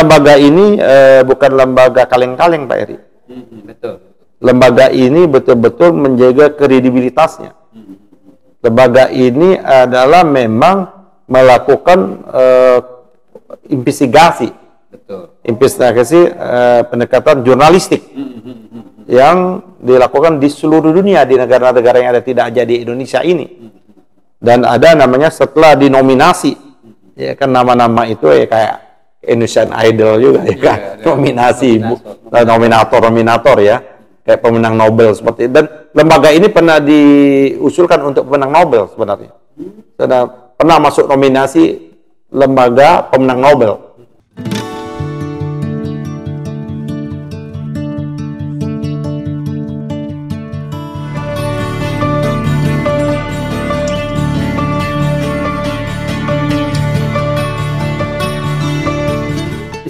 lembaga ini bukan lembaga kaleng-kaleng, Pak Eri. Betul. Lembaga ini betul-betul menjaga kredibilitasnya. Lembaga ini adalah memang melakukan investigasi, investigasi pendekatan jurnalistik yang dilakukan di seluruh dunia, di negara-negara yang ada tidak aja di Indonesia ini. Dan ada namanya setelah dinominasi, ya kan nama-nama itu ya kayak Indonesian Idol juga ya kan, nominasi, nominator ya, kayak pemenang Nobel seperti itu. Dan lembaga ini pernah diusulkan untuk pemenang Nobel sebenarnya, pernah masuk nominasi lembaga pemenang Nobel.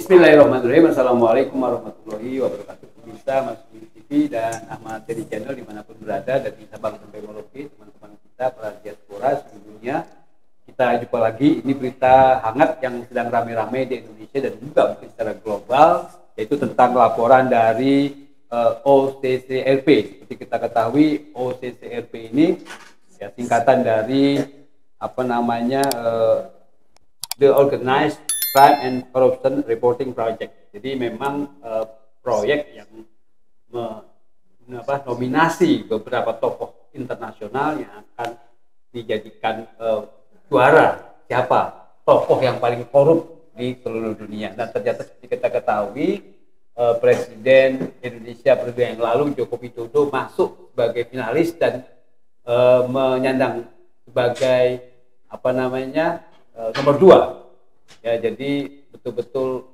Bismillahirrahmanirrahim. Assalamualaikum warahmatullahi wabarakatuh. Bisa masuk di TV dan Ahmad Teddy Channel dimanapun berada, dari Sabang sampai Merauke, teman-teman kita para diaspora seluruh dunia. Kita jumpa lagi, ini berita hangat yang sedang rame-rame di Indonesia dan juga mungkin secara global, yaitu tentang laporan dari OCCRP. Seperti kita ketahui, OCCRP ini ya singkatan dari The Organized Crime and Corruption Reporting Project. Jadi memang proyek yang nominasi beberapa tokoh internasional yang akan dijadikan juara siapa tokoh yang paling korup di seluruh dunia. Dan ternyata seperti kita ketahui, Presiden Indonesia periode yang lalu Joko Widodo masuk sebagai finalis dan menyandang sebagai nomor 2. Ya, jadi betul-betul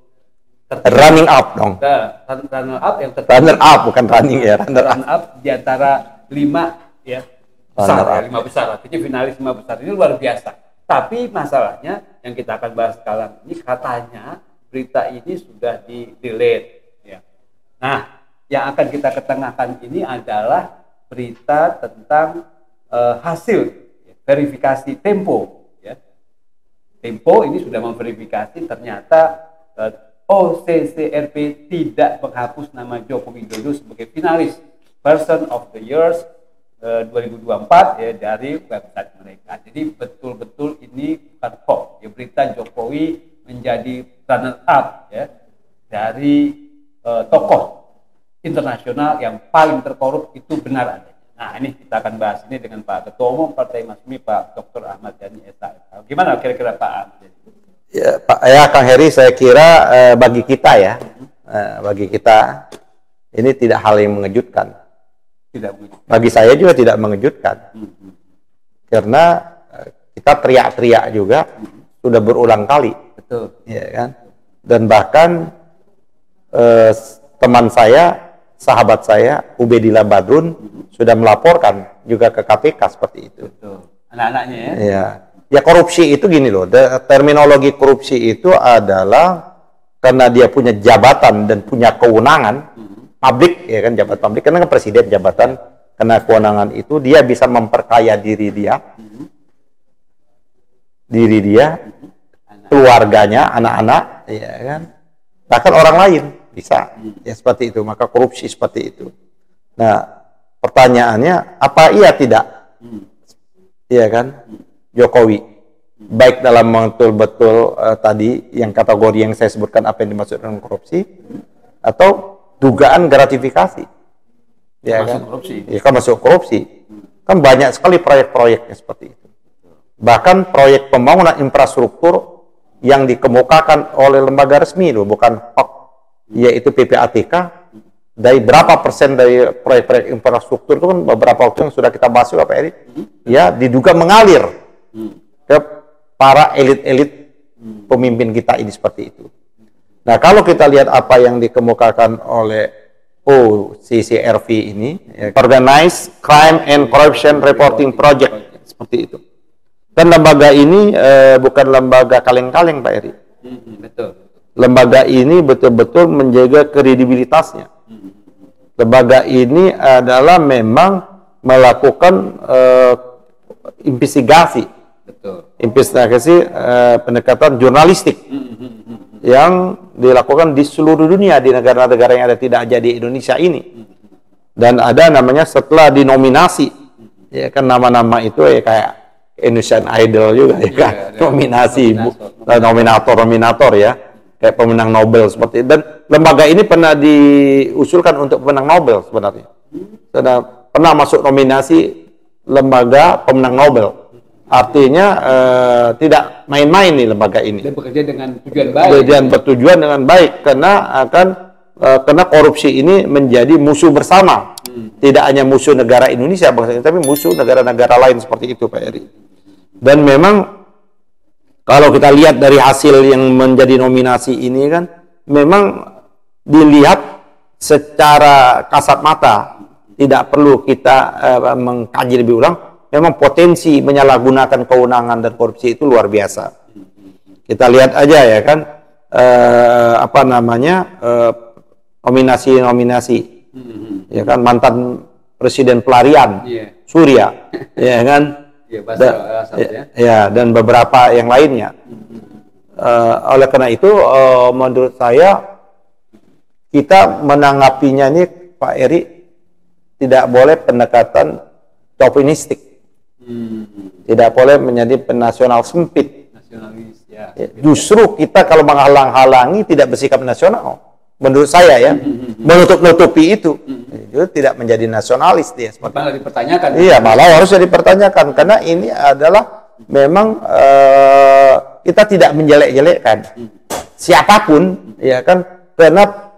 running up dong. Runner up yang runner up bukan running ya, runner up di antara 5 ya besar, ya, 5 besar. Artinya finalis 5 besar ini luar biasa. Tapi masalahnya yang kita akan bahas sekarang ini, katanya berita ini sudah di-delete ya. Nah, yang akan kita ketengahkan ini adalah berita tentang hasil verifikasi Tempo. Tempo ini sudah memverifikasi ternyata OCCRP tidak menghapus nama Joko Widodo sebagai finalis Person of the Year 2024 ya dari website mereka. Jadi betul-betul ini bukan hoax ya, berita Jokowi menjadi runner up ya dari tokoh internasional yang paling terkorup itu benar adanya. Nah, ini kita akan bahas ini dengan Pak Ketua Umum Partai Masyumi, Pak Dr. Ahmad Yani SHM. Gimana kira-kira Pak Ahmad? Ya, Pak Kang Heri, saya kira bagi kita ya, bagi kita ini tidak hal yang mengejutkan. Bagi saya juga tidak mengejutkan, karena kita teriak-teriak juga sudah berulang kali, betul, ya kan? Dan bahkan teman saya, sahabat saya, Ubedillah Badrun sudah melaporkan juga ke KPK seperti itu. Anak-anaknya ya? Ya. Ya, korupsi itu gini loh, terminologi korupsi itu adalah karena dia punya jabatan dan punya kewenangan publik, ya kan, jabatan publik, karena kan presiden jabatan, karena kewenangan itu dia bisa memperkaya diri dia, keluarganya, anak-anak, ya kan, bahkan orang lain bisa, ya seperti itu, maka korupsi seperti itu. Nah, pertanyaannya, apa iya tidak, iya kan, Jokowi, baik dalam betul-betul tadi yang kategori yang saya sebutkan apa yang dimaksud dengan korupsi, atau dugaan gratifikasi, ya kan, ya kan masuk korupsi, kan banyak sekali proyek-proyeknya seperti itu. Bahkan proyek pembangunan infrastruktur yang dikemukakan oleh lembaga resmi loh, bukan hoax, yaitu PPATK. Dari berapa persen dari proyek-proyek infrastruktur itu kan beberapa waktu yang sudah kita bahas juga Pak Eri, ya diduga mengalir ke para elit-elit pemimpin kita ini seperti itu. Nah, kalau kita lihat apa yang dikemukakan oleh OCCRP ini, ya, Organized Crime and Corruption Reporting Project, seperti itu. Dan lembaga ini bukan lembaga kaleng-kaleng Pak Eri. Betul. Lembaga ini betul-betul menjaga kredibilitasnya. Lembaga ini adalah memang melakukan investigasi, pendekatan jurnalistik, yang dilakukan di seluruh dunia, di negara-negara yang ada tidak jadi Indonesia ini. Dan ada namanya setelah dinominasi, ya kan nama-nama itu ya kayak Indonesian Idol juga ya kan, nominasi, nominator ya, kayak pemenang Nobel seperti itu. Dan lembaga ini pernah diusulkan untuk pemenang Nobel sebenarnya. Sudah pernah masuk nominasi lembaga pemenang Nobel. Artinya tidak main-main nih lembaga ini. Dan bekerja dengan tujuan baik. Dan bertujuan dengan baik karena korupsi ini menjadi musuh bersama. Tidak hanya musuh negara Indonesia, tapi musuh negara-negara lain seperti itu, Pak Eri. Dan memang kalau kita lihat dari hasil yang menjadi nominasi ini kan, memang dilihat secara kasat mata, tidak perlu kita mengkaji lebih ulang. Memang potensi menyalahgunakan kewenangan dan korupsi itu luar biasa. Kita lihat aja ya kan, nominasi-nominasi, ya kan, mantan presiden pelarian, Surya, ya kan, dan beberapa yang lainnya. Oleh karena itu, menurut saya kita menanggapinya ini, Pak Eri, tidak boleh pendekatan chauvinistik. Tidak boleh menjadi penasional sempit. Nasionalis, ya. Justru kita kalau menghalang-halangi tidak bersikap nasional, menurut saya ya, menutup-nutupi itu, tidak menjadi nasionalis dia. Malah dipertanyakan. Iya, malah harusnya dipertanyakan karena ini adalah memang kita tidak menjelek-jelekkan siapapun, ya kan, karena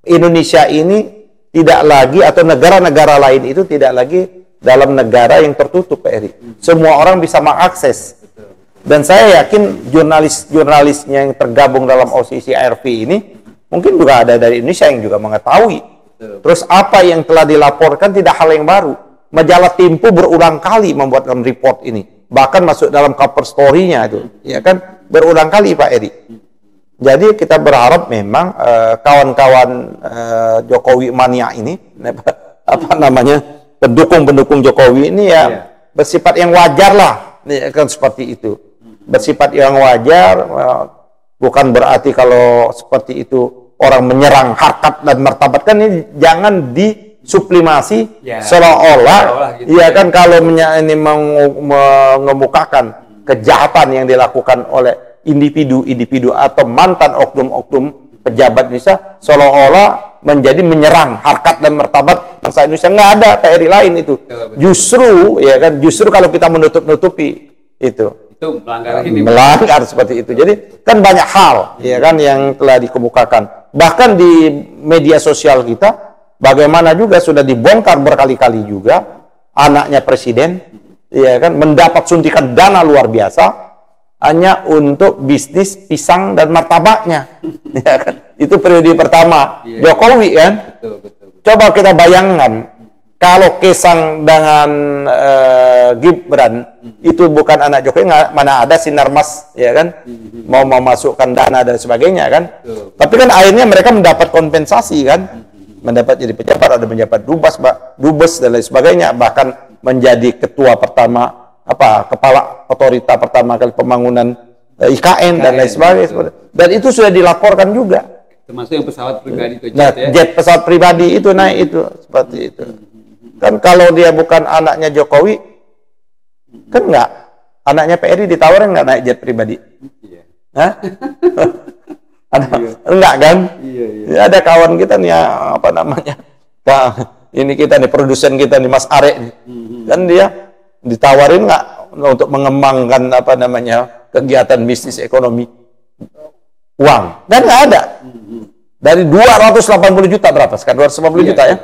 Indonesia ini tidak lagi atau negara-negara lain itu tidak lagi dalam negara yang tertutup, Pak Eri. Semua orang bisa mengakses. Dan saya yakin jurnalis-jurnalisnya yang tergabung dalam OCC ARV ini mungkin juga ada dari Indonesia yang juga mengetahui. Terus apa yang telah dilaporkan tidak hal yang baru. Majalah Tempo berulang kali membuatkan report ini. Bahkan masuk dalam cover story-nya itu, ya kan, berulang kali, Pak Eri. Jadi kita berharap memang kawan-kawan Jokowi mania ini, pendukung-pendukung Jokowi ini ya bersifat yang wajar lah, ya kan, seperti itu. Bersifat yang wajar, bukan berarti kalau seperti itu orang menyerang harkat dan martabat, kan ini jangan disublimasi seolah-olah, gitu, ya kan, kalau ini mengemukakan kejahatan yang dilakukan oleh individu-individu atau mantan oknum-oknum pejabat Indonesia, seolah-olah menjadi menyerang harkat dan martabat bangsa Indonesia. Nggak ada PRI lain itu. Justru, ya kan, justru kalau kita menutup-nutupi itu melanggar seperti itu. Jadi kan banyak hal, ya kan, yang telah dikemukakan. Bahkan di media sosial kita, bagaimana juga sudah dibongkar berkali-kali juga anaknya presiden, ya kan, mendapat suntikan dana luar biasa hanya untuk bisnis pisang dan martabaknya, ya kan? Itu periode pertama Jokowi kan. Coba kita bayangkan kalau Kesang dengan Gibran itu bukan anak Jokowi, mana ada Sinarmas, ya kan, mau memasukkan dana dan sebagainya kan. Tapi kan akhirnya mereka mendapat kompensasi kan, mendapat jadi pejabat, ada menjabat dubes dan lain sebagainya, bahkan menjadi ketua pertama, kepala otorita pertama kali pembangunan IKN dan lain sebagainya. Dan itu sudah dilaporkan juga. Termasuk yang pesawat pribadi itu, jet pesawat pribadi itu naik itu, seperti itu. Kan kalau dia bukan anaknya Jokowi, kan enggak. Anaknya PRI ditawarin nggak naik jet pribadi? Hah? Enggak kan? Ya, ada kawan kita nih, ini kita nih, produsen kita nih, Mas Arek nih. Kan dia ditawarin nggak untuk mengembangkan kegiatan bisnis ekonomi uang, dan nggak ada. Dari 280 juta berapa sekarang? 250 juta ya,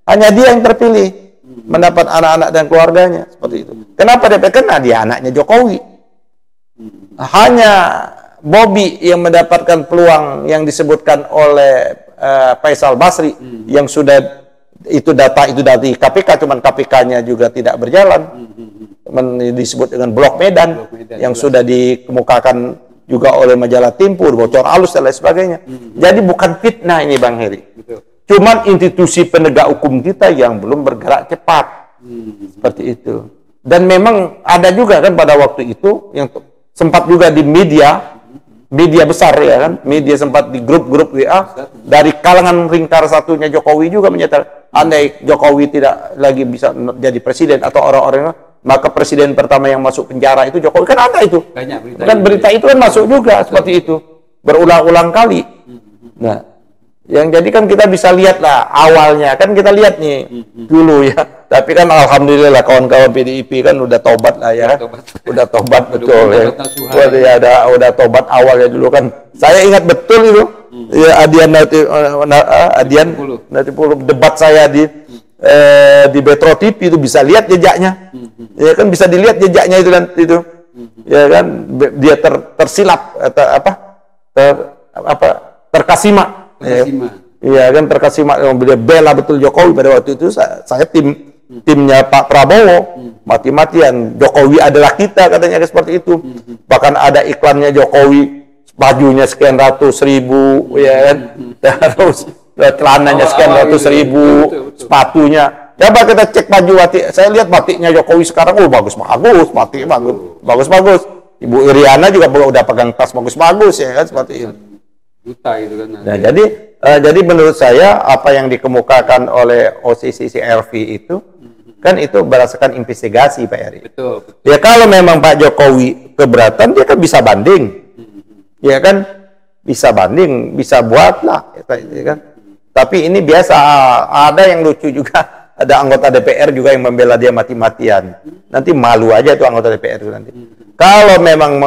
hanya dia yang terpilih mendapat anak-anak dan keluarganya seperti itu. Kenapa dia? Karena dia anaknya Jokowi. Hanya Bobby yang mendapatkan peluang yang disebutkan oleh Faisal Basri, yang sudah itu data di KPK, cuman KPK-nya juga tidak berjalan, disebut dengan blok Medan, yang sudah dikemukakan juga oleh majalah Tempo, bocor halus dan lain sebagainya. Jadi bukan fitnah ini, Bang Heri. Cuman institusi penegak hukum kita yang belum bergerak cepat, seperti itu. Dan memang ada juga kan pada waktu itu yang sempat juga di media media besar ya kan, media sempat di grup-grup WA dari kalangan lingkar satunya Jokowi juga menyatakan andai Jokowi tidak lagi bisa jadi presiden atau orang-orang, maka presiden pertama yang masuk penjara itu Jokowi. Kan ada itu. Banyak berita itu kan masuk juga seperti itu berulang-ulang kali. Nah, yang jadi kan kita bisa lihat lah awalnya, kan kita lihat nih dulu ya. Tapi kan alhamdulillah kawan-kawan PDIP kan udah tobat lah ya. Udah tobat betul ya. Udah tobat awalnya dulu kan. Saya ingat betul itu. Ya Adian nanti debat saya di Metro TV itu bisa lihat jejaknya. Ya kan bisa dilihat jejaknya itu kan itu. Ya kan dia tersilap atau terkasima. Iya kan terkasima, dia bela betul Jokowi pada waktu itu. Saya timnya Pak Prabowo, mati-matian Jokowi adalah kita katanya seperti itu. Bahkan ada iklannya Jokowi, bajunya sekian ratus ribu, ya kan, terus celananya sekian ratus ribu, sepatunya. Coba kita cek baju batik, saya lihat batiknya Jokowi sekarang, bagus, batik bagus. Ibu Iriana juga udah pegang tas bagus ya kan seperti itu. Juta itu kan. Nah, jadi menurut saya apa yang dikemukakan oleh OCC CRV itu kan itu berdasarkan investigasi Pak Eri. Betul. Ya kalau memang Pak Jokowi keberatan dia kan bisa banding. Ya kan bisa banding, bisa buatlah ya kan. Tapi ini biasa ada yang lucu juga, ada anggota DPR juga yang membela dia mati-matian. Nanti malu aja tuh anggota DPR itu nanti. Kalau memang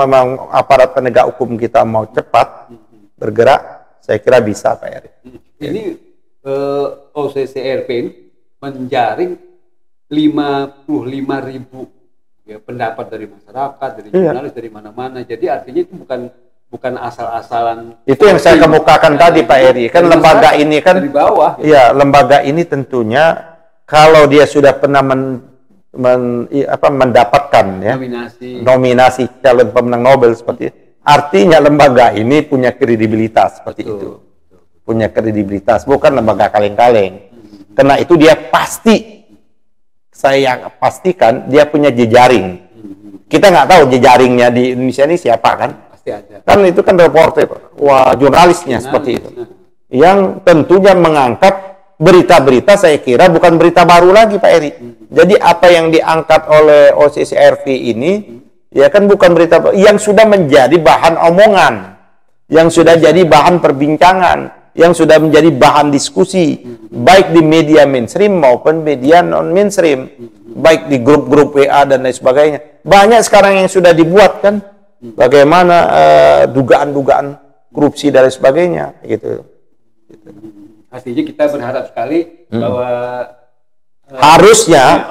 aparat penegak hukum kita mau cepat bergerak, saya kira bisa Pak Eri. Ini OCCRP menjaring 55.000 ya, pendapat dari masyarakat, dari jurnalis, dari mana-mana. Jadi artinya itu bukan asal-asalan. Itu yang saya kemukakan tadi Pak Eri. Kan lembaga ini kan dari bawah. Iya, lembaga ini tentunya kalau dia sudah pernah mendapatkan ya nominasi calon pemenang Nobel seperti itu. Artinya lembaga ini punya kredibilitas seperti itu. Punya kredibilitas, bukan lembaga kaleng-kaleng. Karena itu dia pasti, saya pastikan dia punya jejaring. Kita nggak tahu jejaringnya di Indonesia ini siapa kan? Pasti ada. Kan itu kan reporter, jurnalisnya seperti itu. Yang tentunya mengangkat berita-berita, saya kira bukan berita baru lagi Pak Eri. Jadi apa yang diangkat oleh OCCRV ini, ya kan bukan berita yang sudah menjadi bahan omongan, yang sudah jadi bahan perbincangan, yang sudah menjadi bahan diskusi, baik di media mainstream maupun media non-mainstream, baik di grup-grup WA dan lain sebagainya. Banyak sekarang yang sudah dibuat kan, bagaimana dugaan-dugaan korupsi dan lain sebagainya, gitu. Artinya kita berharap sekali bahwa harusnya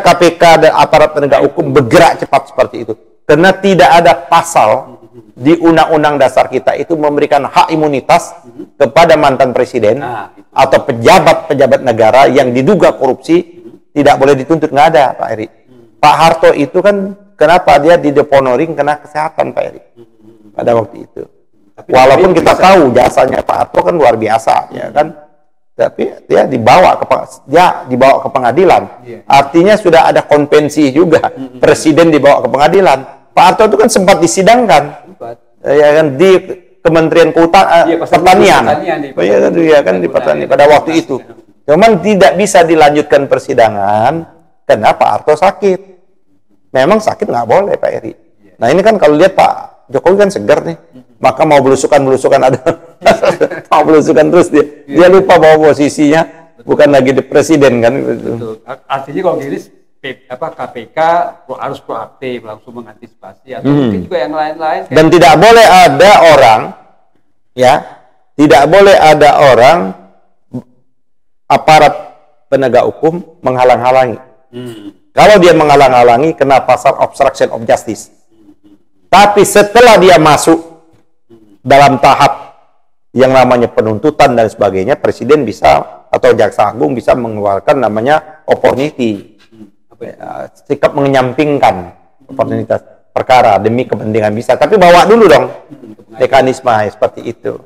KPK dan aparat penegak hukum bergerak cepat seperti itu. Karena tidak ada pasal di Undang-Undang Dasar kita itu memberikan hak imunitas kepada mantan presiden atau pejabat-pejabat negara yang diduga korupsi tidak boleh dituntut. Nggak ada Pak Eri. Pak Harto itu kan kenapa dia dideponoring kena kesehatan Pak Eri pada waktu itu. Walaupun kita tahu jasanya Pak Harto kan luar biasa ya kan. Tapi dia dibawa ke pengadilan. Artinya sudah ada konvensi juga. Presiden dibawa ke pengadilan. Pak Harto itu kan sempat disidangkan. Ya kan di Kementerian Pertanian. Ya kan di Pertanian pada waktu itu. Cuman tidak bisa dilanjutkan persidangan karena Pak Harto sakit. Memang sakit nggak boleh Pak Eri. Nah ini kan kalau lihat Pak Jokowi kan segar nih. Maka mau belusukan ada. Mau belusukan terus dia lupa bahwa posisinya bukan lagi di presiden kan. Betul. Artinya kalau gini KPK harus proaktif langsung mengantisipasi atau mungkin juga yang lain-lain. Dan tidak boleh ada orang aparat penegak hukum menghalang-halangi. Kalau dia menghalang-halangi kena pasal obstruction of justice. Tapi setelah dia masuk dalam tahap yang namanya penuntutan dan sebagainya, presiden bisa atau jaksa agung bisa mengeluarkan namanya opportunity, sikap menyampingkan opportunitas perkara demi kepentingan bisa. Tapi bawa dulu dong mekanisme seperti itu.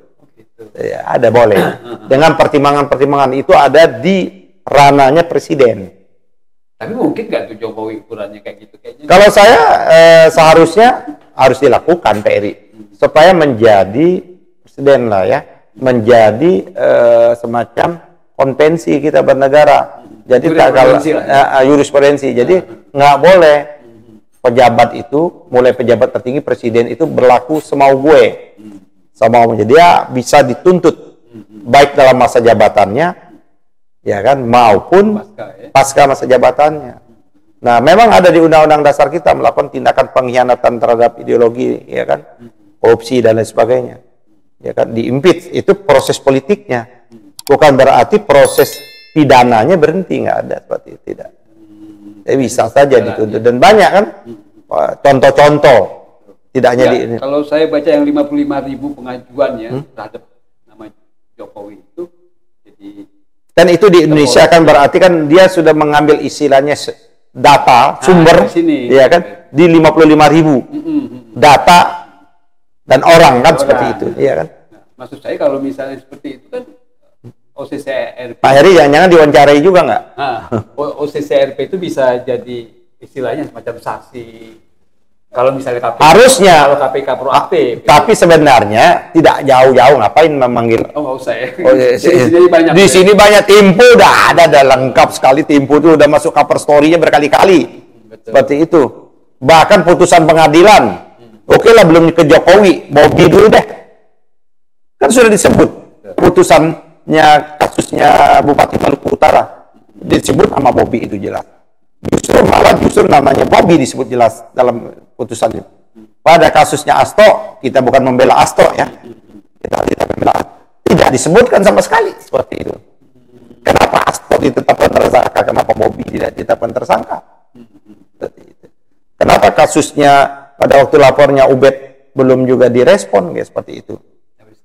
Ya, ada boleh. Dengan pertimbangan-pertimbangan itu ada di ranahnya presiden. Tapi mungkin nggak tuh Jokowi ukurannya kayak gitu kayaknya. Kalau saya seharusnya harus dilakukan Pak Eri. supaya menjadi presiden lah ya, menjadi semacam konvensi kita bernegara. Jadi jurisprudensi. Jadi nggak boleh pejabat itu, mulai pejabat tertinggi presiden itu berlaku semau gue, semau. Jadi dia bisa dituntut baik dalam masa jabatannya, ya kan, maupun pasca masa jabatannya. Nah, memang ada di Undang-Undang Dasar kita melakukan tindakan pengkhianatan terhadap ideologi, ya kan, korupsi dan lain sebagainya, ya kan, di-impeach. Itu proses politiknya, bukan berarti proses pidananya berhenti, nggak ada seperti itu, tidak. Jadi bisa saja dituntut, dan banyak kan contoh-contoh, tidak hanya di ini. Kalau saya baca yang 55.000 pengajuannya terhadap nama Jokowi itu, jadi dan itu di Indonesia kan berarti kan dia sudah mengambil istilahnya data sumber, ya kan, di 55.000 data dan orang kan seperti itu, ya kan. Nah, maksud saya kalau misalnya seperti itu kan OCCRP, Pak Heri jangan-jangan diwawancarai juga nggak? Nah, OCCRP itu bisa jadi istilahnya semacam saksi. Kalau misalnya KPK, harusnya, kalau KPK proaktif. Tapi sebenarnya tidak jauh-jauh, ngapain memanggil? Oh, nggak usah ya. Di sini banyak Tempo, udah ada lengkap sekali. Tempo itu udah masuk cover story-nya berkali-kali. Seperti itu. Bahkan putusan pengadilan. Oke lah, belum ke Jokowi, Bobby dulu deh. Kan sudah disebut putusannya, kasusnya Bupati Maluku Utara. Disebut sama Bobby itu jelas. Justru namanya Bobby disebut jelas dalam putusan itu. Pada kasusnya Asto, kita bukan membela Asto ya. Kita tidak membela. Tidak disebutkan sama sekali seperti itu. Kenapa Asto ditetapkan tersangka? Kenapa Bobby tidak ditetapkan tersangka? Seperti itu. Kenapa kasusnya pada waktu lapornya Ubed belum juga direspon ya, seperti itu.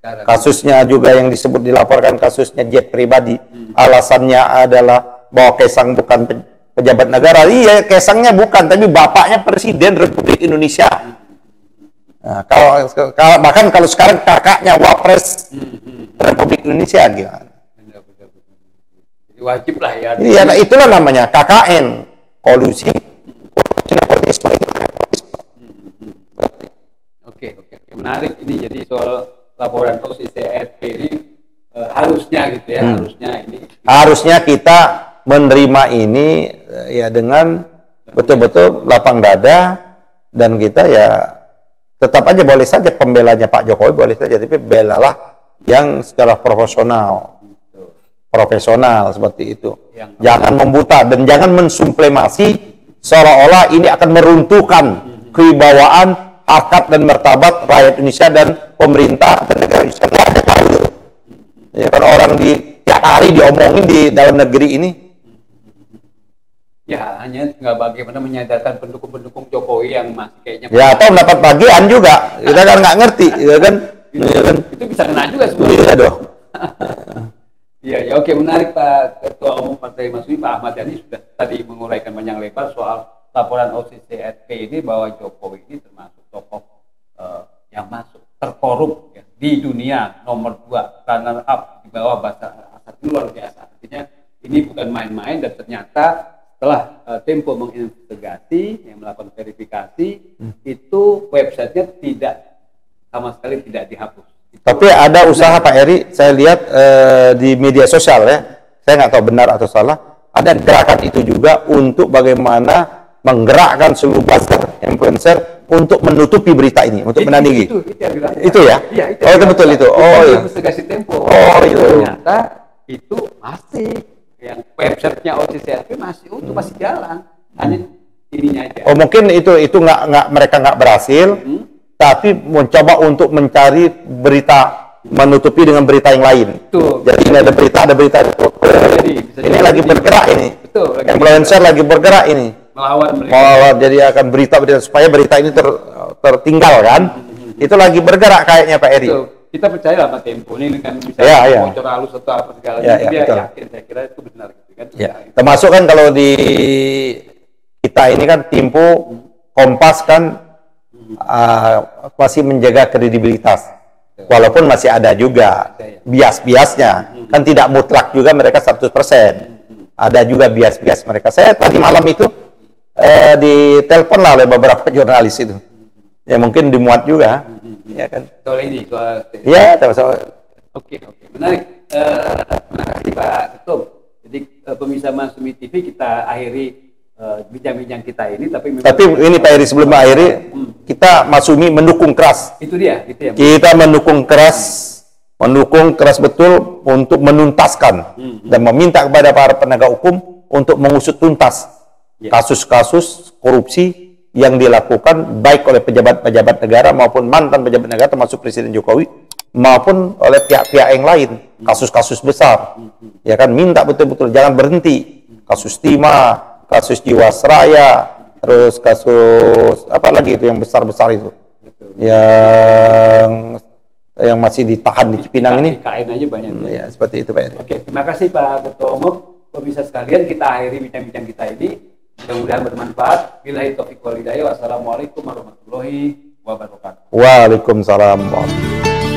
Kasusnya juga yang disebut dilaporkan kasusnya jet pribadi. Alasannya adalah bahwa Kaisang bukan pejabat negara. Iya, Kaisangnya bukan, tapi bapaknya Presiden Republik Indonesia. Nah, bahkan kalau sekarang kakaknya Wapres Republik Indonesia gimana? Wajib lah ya. Iya, nah, itulah namanya KKN, kolusi. Oke, menarik ini. Jadi soal laporan OCCRP ini harusnya gitu ya, harusnya kita menerima ini ya dengan betul-betul lapang dada, dan kita ya tetap aja boleh saja pembelanya Pak Jokowi, boleh saja, tapi belalah yang secara profesional seperti itu. Jangan membuta dan jangan mensumplemasi seolah-olah ini akan meruntuhkan kewibawaan, harkat dan martabat rakyat Indonesia dan pemerintah dan negara Indonesia. Ya kan, orang di tiap hari diomongin di dalam negeri ini. Ya, hanya nggak bagaimana menyadarkan pendukung-pendukung Jokowi yang masih kayaknya. Ya, atau mendapat bagian juga. Kita kan nggak ngerti, ya kan? Itu bisa kena juga sebenarnya. Iya dong. Ya, oke, menarik Pak Ketua Umum Partai Masyumi, Pak Ahmad Yani sudah tadi menguraikan panjang lebar soal laporan OCCRP ini, bahwa Jokowi ini termasuk tokoh yang masuk terkorup ya, di dunia, nomor 2, runner up di bawah Bashar al-Assad. Luar biasa. Artinya ini bukan main-main, dan ternyata setelah Tempo menginvestigasi, yang melakukan verifikasi, itu websitenya sama sekali tidak dihapus. Tapi ada usaha Pak Heri, saya lihat di media sosial ya, saya nggak tahu benar atau salah, ada gerakan itu juga untuk bagaimana menggerakkan seluruh buzzer, influencer untuk menutupi berita ini, untuk menandingi. Itu ya? Iya, itu. Oh, itu betul itu. Oh, iya. Investigasi Tempo. Oh, itu. Ternyata itu masih yang websitenya OCCRP masih jalan, hanya ininya aja. Oh, mungkin itu nggak mereka nggak berhasil, tapi mencoba untuk mencari berita, menutupi dengan berita yang lain. Betul. Jadi ini ada berita. Ini lagi bergerak ini. Betul. Influencer lagi bergerak ini. Melawan. Jadi akan berita supaya berita ini tertinggal kan? Itu lagi bergerak kayaknya Pak Heri. Betul. Kita percaya sama Tempo ini dengan misalnya bocor halus atau apa segala dia yakin, saya kira itu benar gitu kan. Ya. Termasuk kan kalau di kita ini kan Tempo, Kompas kan masih menjaga kredibilitas. Walaupun masih ada juga bias-biasnya. Kan tidak mutlak juga mereka 100%. Ada juga bias-bias mereka. Saya tadi malam itu ditelepon lah oleh beberapa jurnalis itu. ya mungkin dimuat juga, ya kan? Soal ini, soal Ya, soal Oke, menarik. Terima kasih Pak Ketum. Jadi pemirsa Mansumi TV kita akhiri bincang-bincang kita ini, tapi ini Pak Heri, sebelum akhiri, kita Mansumi mendukung keras. Itu dia, gitu ya. Kita mendukung keras betul untuk menuntaskan dan meminta kepada para penegak hukum untuk mengusut tuntas kasus-kasus korupsi yang dilakukan baik oleh pejabat-pejabat negara maupun mantan pejabat negara termasuk Presiden Jokowi maupun oleh pihak-pihak yang lain, kasus-kasus besar. Ya kan, minta betul-betul jangan berhenti. Kasus Timah, kasus Jiwasraya, terus kasus apa lagi itu yang besar-besar itu. Yang masih ditahan di Cipinang ini. KN aja banyak. Ya, seperti itu Pak Heri. Oke, terima kasih Pak Ketua Umum. Pemirsa sekalian, kita akhiri bincang-bincang kita ini. Mudah-mudahan bermanfaat. Billahi taufiq wal hidayah. Wassalamualaikum warahmatullahi wabarakatuh. Waalaikumsalam warahmatullahi wabarakatuh.